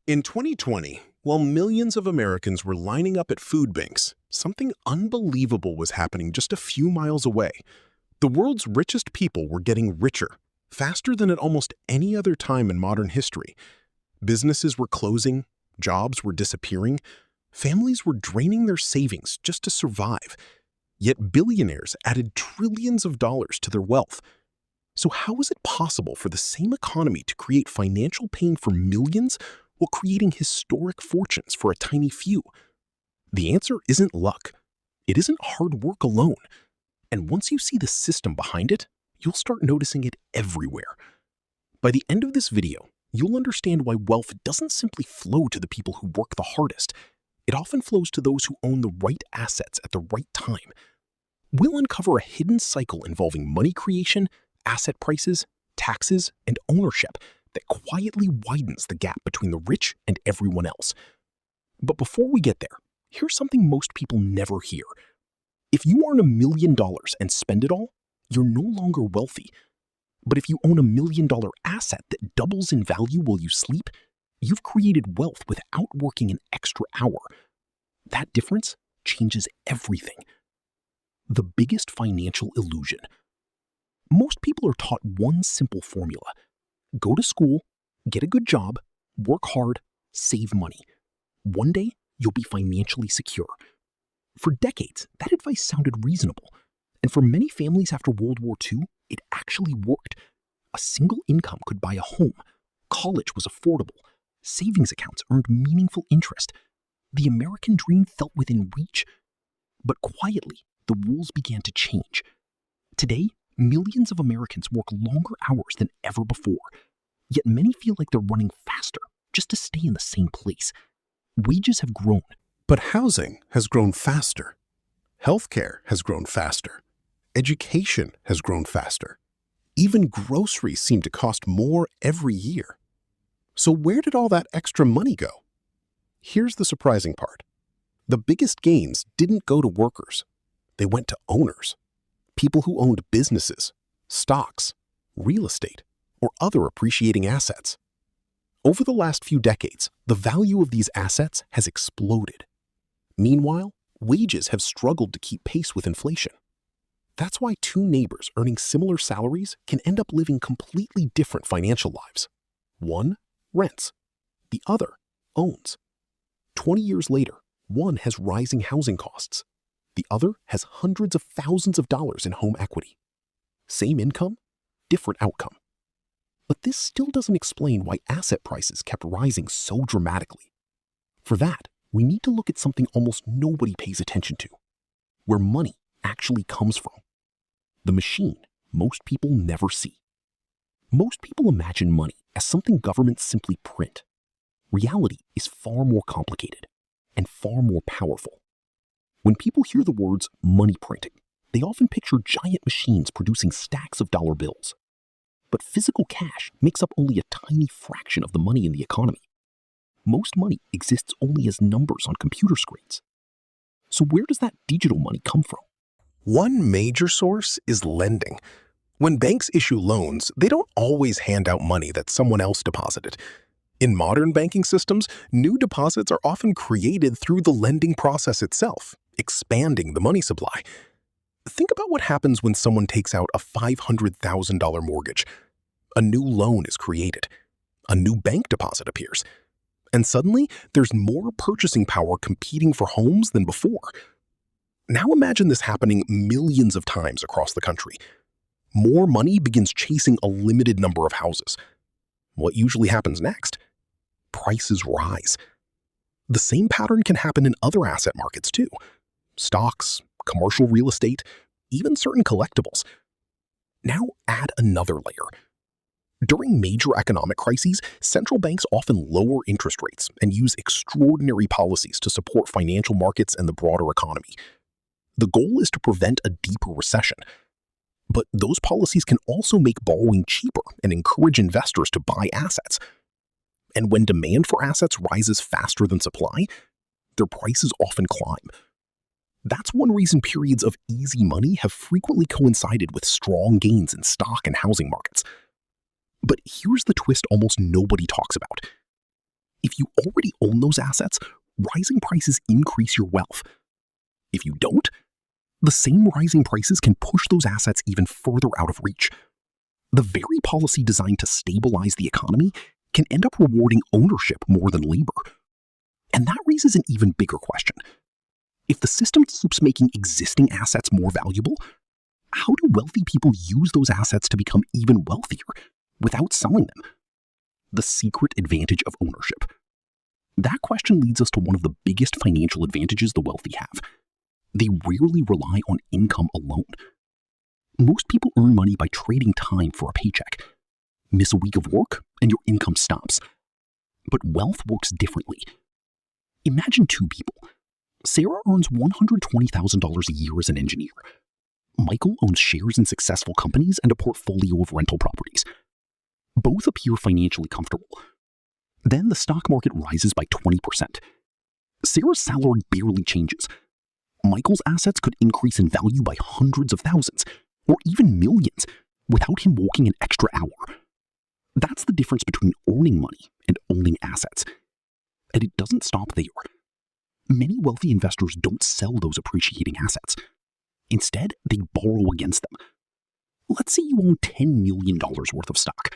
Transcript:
In 2020, while millions of Americans were lining up at food banks, something unbelievable was happening just a few miles away. The world's richest people were getting richer, faster than at almost any other time in modern history. Businesses were closing, jobs were disappearing, families were draining their savings just to survive. Yet billionaires added trillions of dollars to their wealth. So how is it possible for the same economy to create financial pain for millions while creating historic fortunes for a tiny few? The answer isn't luck. It isn't hard work alone. And once you see the system behind it, you'll start noticing it everywhere. By the end of this video, you'll understand why wealth doesn't simply flow to the people who work the hardest. It often flows to those who own the right assets at the right time. We'll uncover a hidden cycle involving money creation, asset prices, taxes, and ownership that quietly widens the gap between the rich and everyone else. But before we get there, here's something most people never hear. If you earn $1 million and spend it all, you're no longer wealthy. But if you own $1 million asset that doubles in value while you sleep, you've created wealth without working an extra hour. That difference changes everything. The biggest financial illusion. Most people are taught one simple formula. Go to school, get a good job, work hard, save money. One day, you'll be financially secure. For decades, that advice sounded reasonable. And for many families after World War II, it actually worked. A single income could buy a home. College was affordable. Savings accounts earned meaningful interest. The American dream felt within reach. But quietly, the rules began to change. Today, millions of Americans work longer hours than ever before. Yet many feel like they're running faster just to stay in the same place. Wages have grown. But housing has grown faster. Healthcare has grown faster. Education has grown faster. Even groceries seem to cost more every year. So where did all that extra money go? Here's the surprising part. The biggest gains didn't go to workers. They went to owners. People who owned businesses, stocks, real estate, or other appreciating assets. Over the last few decades, the value of these assets has exploded. Meanwhile, wages have struggled to keep pace with inflation. That's why two neighbors earning similar salaries can end up living completely different financial lives. One rents, the other owns. 20 years later, one has rising housing costs. The other has hundreds of thousands of dollars in home equity. Same income, different outcome. But this still doesn't explain why asset prices kept rising so dramatically. For that, we need to look at something almost nobody pays attention to, where money actually comes from. The machine most people never see. Most people imagine money as something governments simply print. Reality is far more complicated and far more powerful. When people hear the words money printing, they often picture giant machines producing stacks of dollar bills. But physical cash makes up only a tiny fraction of the money in the economy. Most money exists only as numbers on computer screens. So where does that digital money come from? One major source is lending. When banks issue loans, they don't always hand out money that someone else deposited. In modern banking systems, new deposits are often created through the lending process itself, expanding the money supply. Think about what happens when someone takes out a $500,000 mortgage. A new loan is created. A new bank deposit appears. And suddenly, there's more purchasing power competing for homes than before. Now imagine this happening millions of times across the country. More money begins chasing a limited number of houses. What usually happens next? Prices rise. The same pattern can happen in other asset markets too. Stocks, commercial real estate, even certain collectibles. Now add another layer. During major economic crises, central banks often lower interest rates and use extraordinary policies to support financial markets and the broader economy. The goal is to prevent a deeper recession. But those policies can also make borrowing cheaper and encourage investors to buy assets. And when demand for assets rises faster than supply, their prices often climb. That's one reason periods of easy money have frequently coincided with strong gains in stock and housing markets. But here's the twist almost nobody talks about. If you already own those assets, rising prices increase your wealth. If you don't, the same rising prices can push those assets even further out of reach. The very policy designed to stabilize the economy can end up rewarding ownership more than labor. And that raises an even bigger question. If the system keeps making existing assets more valuable, how do wealthy people use those assets to become even wealthier without selling them? The secret advantage of ownership. That question leads us to one of the biggest financial advantages the wealthy have. They rarely rely on income alone. Most people earn money by trading time for a paycheck. Miss a week of work and your income stops. But wealth works differently. Imagine two people. Sarah earns $120,000 a year as an engineer. Michael owns shares in successful companies and a portfolio of rental properties. Both appear financially comfortable. Then the stock market rises by 20%. Sarah's salary barely changes. Michael's assets could increase in value by hundreds of thousands, or even millions, without him working an extra hour. That's the difference between earning money and owning assets. And it doesn't stop there. Many wealthy investors don't sell those appreciating assets. Instead, they borrow against them. Let's say you own $10 million worth of stock.